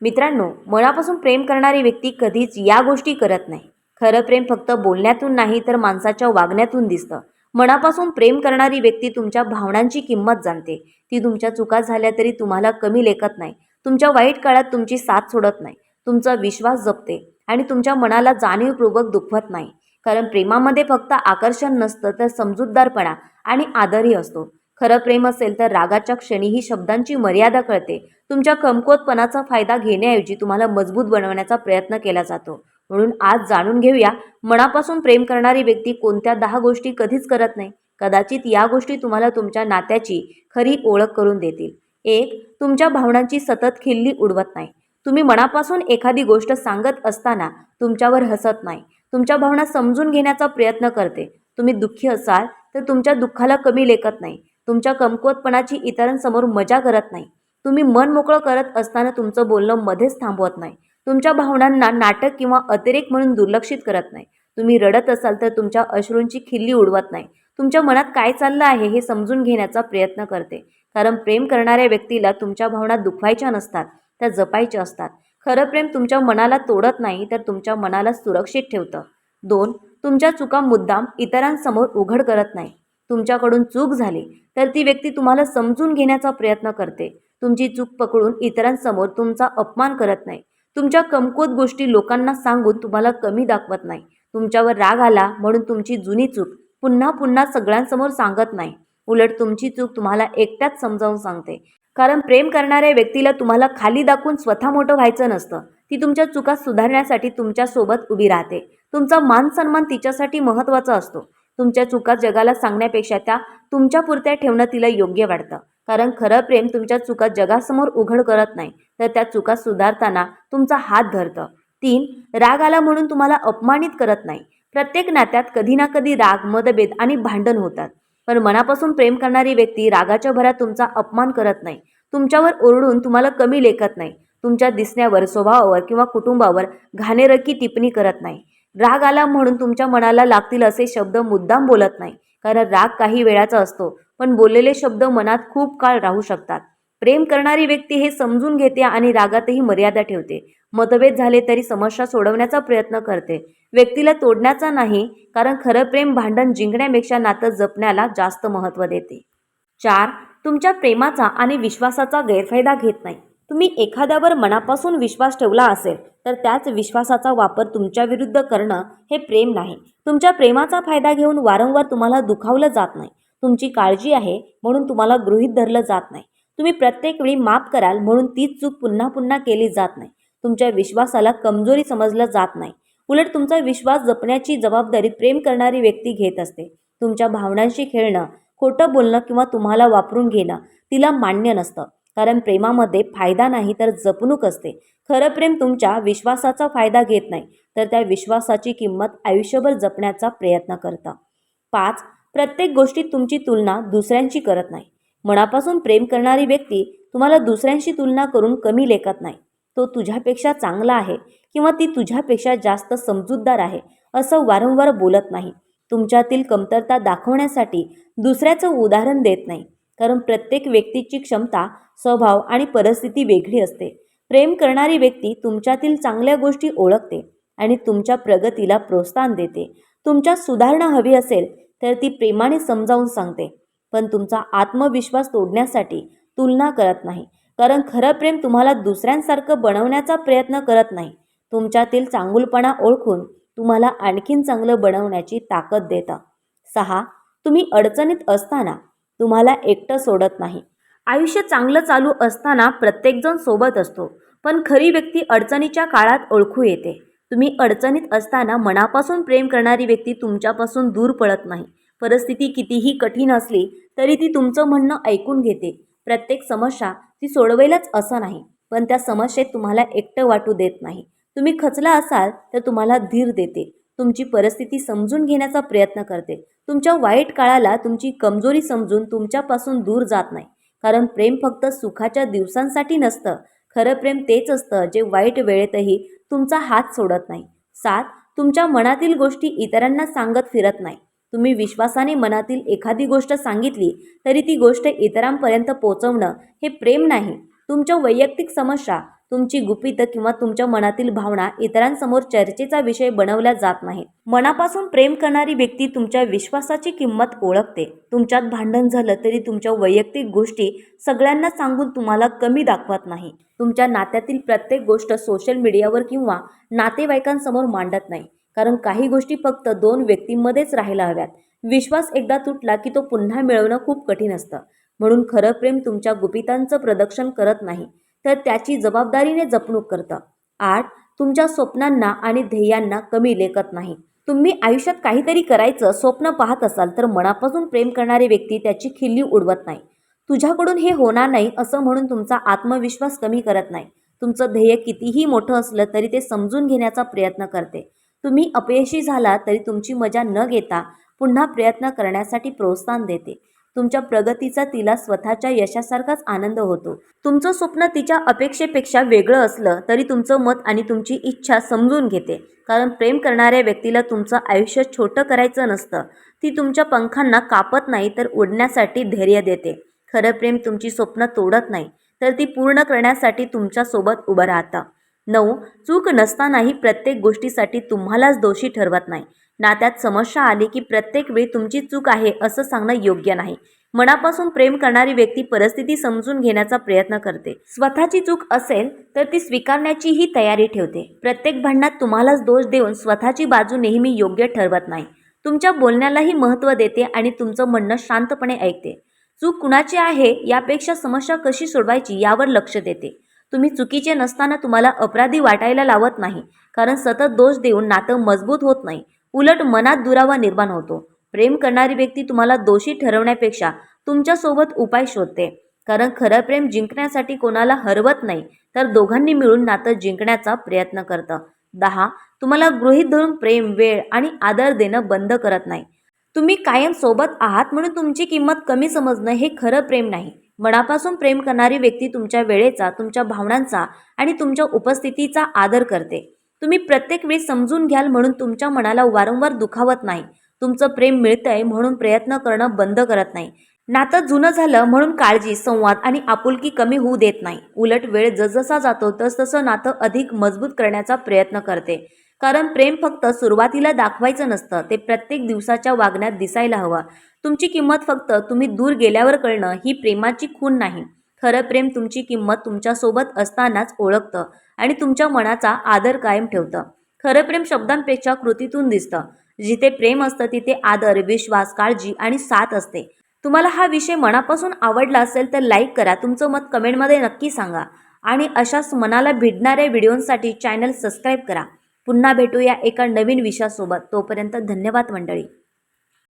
मित्रांनो, मनापासून प्रेम करणारी व्यक्ती कधीच या गोष्टी करत नाही. खरं प्रेम फक्त बोलण्यातून नाही तर माणसाच्या वागण्यातून दिसतं. मनापासून प्रेम करणारी व्यक्ती तुमच्या भावनांची किंमत जाणते. ती तुमच्या चुका झाल्या तरी तुम्हाला कमी लेखत नाही. तुमच्या वाईट काळात तुमची साथ सोडत नाही. तुमचा विश्वास जपते आणि तुमच्या मनाला जाणीवपूर्वक दुखवत नाही. कारण प्रेमामध्ये फक्त आकर्षण नसतं तर समजूतदारपणा आणि आदरही असतो. खरं प्रेम असेल तर रागाच्या क्षणीही शब्दांची मर्यादा कळते. तुमच्या कमकुवतपणाचा फायदा घेण्याऐवजी तुम्हाला मजबूत बनवण्याचा प्रयत्न केला जातो. म्हणून आज जाणून घेऊया, मनापासून प्रेम करणारी व्यक्ती कोणत्या 10 गोष्टी कधीच करत नाही. कदाचित या गोष्टी तुम्हाला तुमच्या नात्याची खरी ओळख करून देतील. 1. तुमच्या भावनांची सतत खिल्ली उडवत नाही. तुम्ही मनापासून एखादी गोष्ट सांगत असताना तुमच्यावर हसत नाही. तुमच्या भावना समजून घेण्याचा प्रयत्न करते. तुम्ही दुःखी असाल तर तुमच्या दुःखाला कमी लेखत नाही. तुमच्या कमकुवतपणाची इतरांसमोर मजा करत नाही. तुम्ही मन मोकळं करत असताना तुमचं बोलणं मध्येच थांबवत नाही. तुमच्या भावनांना नाटक किंवा अतिरेक म्हणून दुर्लक्षित करत नाही. तुम्ही रडत असाल तर तुमच्या अश्रूंची खिल्ली उडवत नाही. तुमच्या मनात काय चाललं आहे हे समजून घेण्याचा प्रयत्न करते. कारण प्रेम करणाऱ्या व्यक्तीला तुमच्या भावना दुखवायच्या नसतात, त्या जपायच्या असतात. खरं प्रेम तुमच्या मनाला तोडत नाही तर तुमच्या मनाला सुरक्षित ठेवतं. 2. तुमच्या चुका मुद्दाम इतरांसमोर उघड करत नाही. तुमच्याकडून चूक झाली तर ती व्यक्ती तुम्हाला समजून घेण्याचा प्रयत्न करते. तुमची चूक पकडून इतरांसमोर तुमचा अपमान करत नाही. तुमच्या कमकुवत गोष्टी लोकांना सांगून तुम्हाला कमी दाखवत नाही. तुमच्यावर राग आला म्हणून तुमची जुनी चूक पुन्हा पुन्हा सगळ्यांसमोर सांगत नाही. उलट तुमची चूक तुम्हाला एकट्याच समजावून सांगते. कारण प्रेम करणाऱ्या व्यक्तीला तुम्हाला खाली दाखवून स्वतः मोठं व्हायचं नसतं. ती तुमच्या चुका सुधारण्यासाठी तुमच्यासोबत उभी राहते. तुमचा मान सन्मान तिच्यासाठी महत्त्वाचा असतो. तुमच्या चुका जगाला सांगण्यापेक्षा त्या तुमच्यापुरत्या ठेवणं तिला योग्य वाटतं. कारण खरं प्रेम तुमच्या चुका जगासमोर उघड करत नाही तर त्या चुका सुधारताना तुमचा हात धरतं. 3. राग आला म्हणून तुम्हाला अपमानित करत नाही. प्रत्येक नात्यात कधी ना कधी राग, मतभेद आणि भांडण होतात. पण मनापासून प्रेम करणारी व्यक्ती रागाच्या भरात तुमचा अपमान करत नाही. तुमच्यावर ओरडून तुम्हाला कमी लेखत नाही. तुमच्या दिसण्यावर, स्वभावावर किंवा कुटुंबावर घाणेरकी टिप्पणी करत नाही. राग आला म्हणून तुमच्या मनाला लागतील असे शब्द मुद्दाम बोलत नाही. कारण राग काही वेळाचा असतो, पण बोललेले शब्द मनात खूप काळ राहू शकतात. प्रेम करणारी व्यक्ती हे समजून घेते आणि रागातही मर्यादा ठेवते. मतभेद झाले तरी समस्या सोडवण्याचा प्रयत्न करते. व्यक्तीला तोडण्याचा नाही, कारण खरं प्रेम भांडण जिंकण्यापेक्षा नातं जपण्याला जास्त महत्त्व देते. 4. तुमच्या प्रेमाचा आणि विश्वासाचा गैरफायदा घेत नाही. तुम्ही एखाद्यावर मनापासून विश्वास ठेवला असेल तर त्याच विश्वासाचा वापर तुमच्या विरुद्ध करणं हे प्रेम नाही. तुमच्या प्रेमाचा फायदा घेऊन वारंवार तुम्हाला दुखावलं जात नाही. तुमची काळजी आहे म्हणून तुम्हाला गृहीत धरलं जात नाही. तुम्ही प्रत्येक वेळी माफ कराल म्हणून तीच चूक पुन्हा पुन्हा केली जात नाही. तुमच्या विश्वासाला कमजोरी समजलं जात नाही. उलट तुमचा विश्वास जपण्याची जबाबदारी प्रेम करणारी व्यक्ती घेत असते. तुमच्या भावनांशी खेळणं, खोटं बोलणं किंवा तुम्हाला वापरून घेणं तिला मान्य नसतं. कारण प्रेमामध्ये फायदा नाही तर जपणूक असते. खरं प्रेम तुमच्या विश्वासाचा फायदा घेत नाही तर त्या विश्वासाची किंमत आयुष्यभर जपण्याचा प्रयत्न करतं. 5. प्रत्येक गोष्टीत तुमची तुलना दुसऱ्यांशी करत नाही. मनापासून प्रेम करणारी व्यक्ती तुम्हाला दुसऱ्यांशी तुलना करून कमी लेखत नाही. तो तुझ्यापेक्षा चांगला आहे किंवा ती तुझ्यापेक्षा जास्त समजूतदार आहे असं वारंवार बोलत नाही. तुमच्यातील कमतरता दाखवण्यासाठी दुसऱ्याचं उदाहरण देत नाही. कारण प्रत्येक व्यक्तीची क्षमता, स्वभाव आणि परिस्थिती वेगळी असते. प्रेम करणारी व्यक्ती तुमच्यातील चांगल्या गोष्टी ओळखते आणि तुमच्या प्रगतीला प्रोत्साहन देते. तुमच्यात सुधारणा हवी असेल तर ती प्रेमाने समजावून सांगते. पण तुमचा आत्मविश्वास तोडण्यासाठी तुलना करत नाही. कारण खरं प्रेम तुम्हाला दुसऱ्यांसारखं बनवण्याचा प्रयत्न करत नाही. तुमच्यातील चांगुलपणा ओळखून तुम्हाला आणखीन चांगलं बनवण्याची ताकद देतं. 6. तुम्ही अडचणीत असताना तुम्हाला एकटं सोडत नाही. आयुष्य चांगलं चालू असताना प्रत्येकजण सोबत असतो, पण खरी व्यक्ती अडचणीच्या काळात ओळखू येते. तुम्ही अडचणीत असताना मनापासून प्रेम करणारी व्यक्ती तुमच्यापासून दूर पळत नाही. परिस्थिती कितीही कठीण असली तरी ती तुमचं म्हणणं ऐकून घेते. प्रत्येक समस्या ती सोडवेलच असं नाही, पण त्या समस्येत तुम्हाला एकटं वाटू देत नाही. तुम्ही खचला असाल तर तुम्हाला धीर देते. तुमची परिस्थिती समजून घेण्याचा प्रयत्न करते. तुमच्या वाईट काळाला तुमची कमजोरी समजून तुमच्यापासून दूर जात नाही. कारण प्रेम फक्त सुखाच्या दिवसांसाठी नसतं. खरं प्रेम तेच असतं जे वाईट वेळेतही तुमचा हात सोडत नाही. 7. तुमच्या मनातील गोष्टी इतरांना सांगत फिरत नाही. तुम्ही विश्वासाने मनातील एखादी गोष्ट सांगितली तरी ती गोष्ट इतरांपर्यंत पोहोचवणं हे प्रेम नाही. तुमच्या वैयक्तिक समस्या तुमची गुपितं किंवा तुमच्या मनातील भावना इतरांसमोर चर्चेचा विषय बनवल्या जात नाहीत. मनापासून प्रेम करणारी व्यक्ती तुमच्या विश्वासाची किंमत ओळखते. तुमच्यात भांडण झालं तरी तुमच्या वैयक्तिक गोष्टी सगळ्यांना सांगून तुम्हाला कमी दाखवत नाही. तुमच्या नात्यातील प्रत्येक गोष्ट सोशल मीडियावर किंवा नातेवाईकांसमोर मांडत नाही. कारण काही गोष्टी फक्त 2 व्यक्तींमध्येच राहायला हव्यात. विश्वास एकदा तुटला की तो पुन्हा मिळवणं खूप कठीण असतं. म्हणून खरं प्रेम तुमच्या गुपितांचं प्रदर्शन करत नाही, तर त्याची जबाबदारीने जपणूक करतं. 8. तुमच्या स्वप्नांना आणि ध्येयांना कमी लेखत नाही. तुम्ही आयुष्यात काहीतरी करायचं स्वप्न पाहत असाल तर मनापासून प्रेम करणारी व्यक्ती त्याची खिल्ली उडवत नाही. तुझ्याकडून हे होणार नाही असं म्हणून तुमचा आत्मविश्वास कमी करत नाही. तुमचं ध्येय कितीही मोठं असलं तरी ते समजून घेण्याचा प्रयत्न करते. तुम्ही अपयशी झाला तरी तुमची मजा न घेता पुन्हा प्रयत्न करण्यासाठी प्रोत्साहन देते. तुमच्या प्रगतीचा तिला स्वतःच्या यशासारखाच आनंद होतो. तुमचं स्वप्न तिच्या अपेक्षेपेक्षा वेगळं असलं तरी तुमचं मत आणि तुमची इच्छा समजून घेते. कारण प्रेम करणाऱ्या व्यक्तीला तुमचं आयुष्य छोटं करायचं नसतं. ती तुमच्या पंखांना कापत नाही तर उडण्यासाठी धैर्य देते. खरं प्रेम तुमची स्वप्न तोडत नाही, तर ती पूर्ण करण्यासाठी तुमच्यासोबत उभं राहतं. 9. चूक नसतानाही प्रत्येक गोष्टीसाठी तुम्हालाच दोषी ठरवत नाही. नात्यात समस्या आली की प्रत्येक वेळी तुमची चूक आहे असं सांगणं योग्य नाही. मनापासून प्रेम करणारी व्यक्ती परिस्थिती समजून घेण्याचा प्रयत्न करते. स्वतःची चूक असेल तर ती स्वीकारण्याचीही तयारी ठेवते. प्रत्येक भांडणात तुम्हालाच दोष देऊन स्वतःची बाजू नेहमी योग्य ठरवत नाही. तुमच्या बोलण्यालाही महत्त्व देते आणि तुमचं म्हणणं शांतपणे ऐकते. चूक कुणाची आहे यापेक्षा समस्या कशी सोडवायची यावर लक्ष देते. तुम्ही चुकीचे नसताना तुम्हाला अपराधी वाटायला लावत नाही. कारण सतत दोष देऊन नातं मजबूत होत नाही, उलट मनात दुरावा निर्माण होतो. प्रेम करणारी व्यक्ती तुम्हाला दोषी ठरवण्यापेक्षा तुमच्यासोबत उपाय शोधते. कारण खरं प्रेम जिंकण्यासाठी कोणाला हरवत नाही, तर दोघांनी मिळून नातं जिंकण्याचा प्रयत्न करतं. 10. तुम्हाला गृहीत धरून प्रेम, वेळ आणि आदर देणं बंद करत नाही. तुम्ही कायम सोबत आहात म्हणून तुमची किंमत कमी समजणं हे खरं प्रेम नाही. मनापासून प्रेम करणारी व्यक्ती तुमच्या वेळेचा, तुमच्या भावनांचा आणि तुमच्या उपस्थितीचा आदर करते. तुम्ही प्रत्येक वेळी समजून घ्याल म्हणून तुमच्या मनाला वारंवार दुखावत नाही. तुमचं प्रेम मिळतंय म्हणून प्रयत्न करणं बंद करत नाही. नातं जुनं झालं म्हणून काळजी, संवाद आणि आपुलकी कमी होऊ देत नाही. उलट वेळ जसजसा जातो तसतसं नातं अधिक मजबूत करण्याचा प्रयत्न करते. कारण प्रेम फक्त सुरुवातीला दाखवायचं नसतं, ते प्रत्येक दिवसाच्या वागण्यात दिसायला हवं. तुमची किंमत फक्त तुम्ही दूर गेल्यावर कळणं ही प्रेमाची खूण नाही. खरं प्रेम तुमची किंमत तुमच्यासोबत असतानाच ओळखतं आणि तुमच्या मनाचा आदर कायम ठेवतं. खरं प्रेम शब्दांपेक्षा कृतीतून दिसतं. जिथे प्रेम असतं तिथे आदर, विश्वास, काळजी आणि साथ असते. तुम्हाला हा विषय मनापासून आवडला असेल तर लाईक करा. तुमचं मत कमेंटमध्ये नक्की सांगा आणि अशाच मनाला भिडणाऱ्या व्हिडिओंसाठी चॅनल सबस्क्राईब करा. पुन्हा भेटूया एका नवीन विषयासोबत. तोपर्यंत धन्यवाद मंडळी.